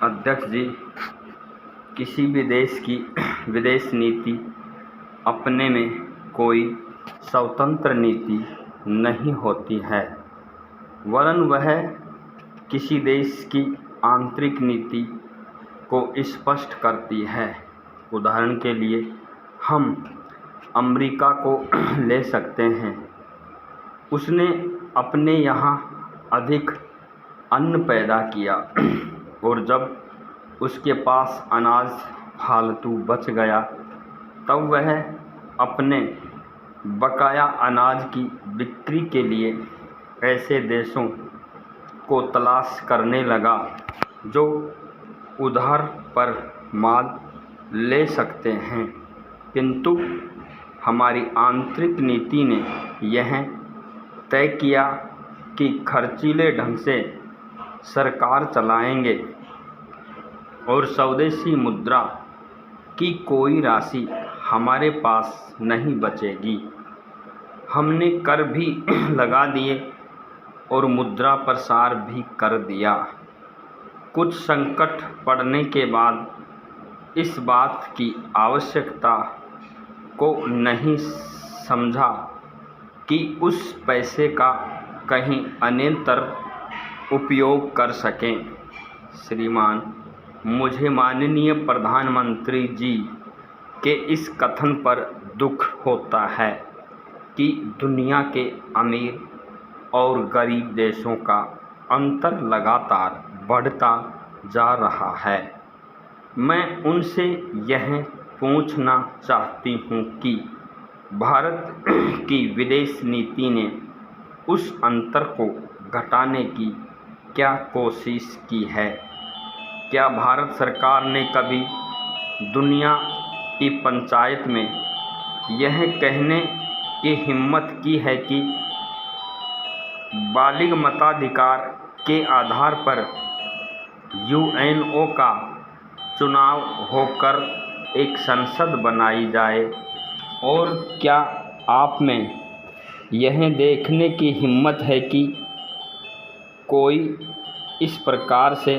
अध्यक्ष जी, किसी भी देश की विदेश नीति अपने में कोई स्वतंत्र नीति नहीं होती है, वरन वह किसी देश की आंतरिक नीति को स्पष्ट करती है। उदाहरण के लिए हम अमेरिका को ले सकते हैं। उसने अपने यहाँ अधिक अन्न पैदा किया और जब उसके पास अनाज फालतू बच गया तब वह अपने बकाया अनाज की बिक्री के लिए ऐसे देशों को तलाश करने लगा जो उधार पर माल ले सकते हैं। किंतु हमारी आंतरिक नीति ने यह तय किया कि खर्चीले ढंग से सरकार चलाएंगे और स्वदेशी मुद्रा की कोई राशि हमारे पास नहीं बचेगी। हमने कर भी लगा दिए और मुद्रा प्रसार भी कर दिया। कुछ संकट पड़ने के बाद इस बात की आवश्यकता को नहीं समझा कि उस पैसे का कहीं अन्यत्र उपयोग कर सकें। श्रीमान, मुझे माननीय प्रधानमंत्री जी के इस कथन पर दुख होता है कि दुनिया के अमीर और गरीब देशों का अंतर लगातार बढ़ता जा रहा है। मैं उनसे यह पूछना चाहती हूँ कि भारत की विदेश नीति ने उस अंतर को घटाने की क्या कोशिश की है? क्या भारत सरकार ने कभी दुनिया की पंचायत में यह कहने की हिम्मत की है कि बालिग मताधिकार के आधार पर यूएनओ का चुनाव होकर एक संसद बनाई जाए? और क्या आप में यह देखने की हिम्मत है कि कोई इस प्रकार से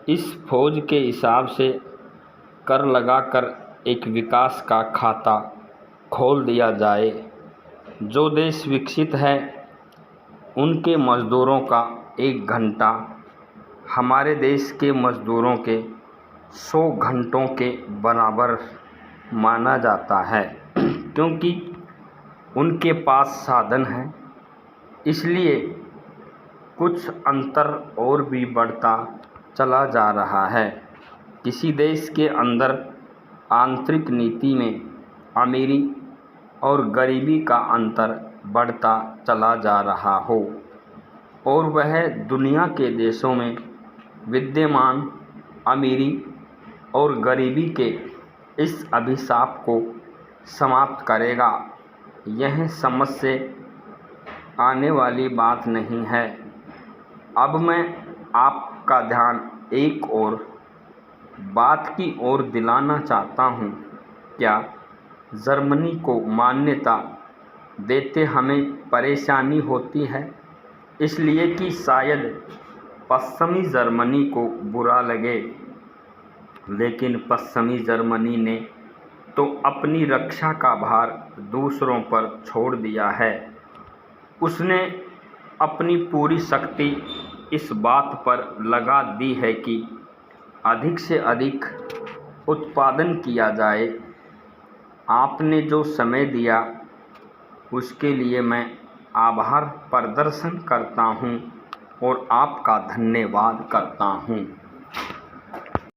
इस फौज के हिसाब से कर लगाकर एक विकास का खाता खोल दिया जाए? जो देश विकसित है उनके मज़दूरों का 1 घंटा हमारे देश के मज़दूरों के 100 घंटों के बराबर माना जाता है, क्योंकि उनके पास साधन हैं। इसलिए कुछ अंतर और भी बढ़ता चला जा रहा है। किसी देश के अंदर आंतरिक नीति में अमीरी और गरीबी का अंतर बढ़ता चला जा रहा हो और वह दुनिया के देशों में विद्यमान अमीरी और गरीबी के इस अभिशाप को समाप्त करेगा, यह समझ से आने वाली बात नहीं है। अब मैं आपका ध्यान एक और बात की ओर दिलाना चाहता हूँ। क्या जर्मनी को मान्यता देते हमें परेशानी होती है, इसलिए कि शायद पश्चिमी जर्मनी को बुरा लगे? लेकिन पश्चिमी जर्मनी ने तो अपनी रक्षा का भार दूसरों पर छोड़ दिया है। उसने अपनी पूरी शक्ति इस बात पर लगा दी है कि अधिक से अधिक उत्पादन किया जाए। आपने जो समय दिया उसके लिए मैं आभार प्रदर्शन करता हूँ और आपका धन्यवाद करता हूँ।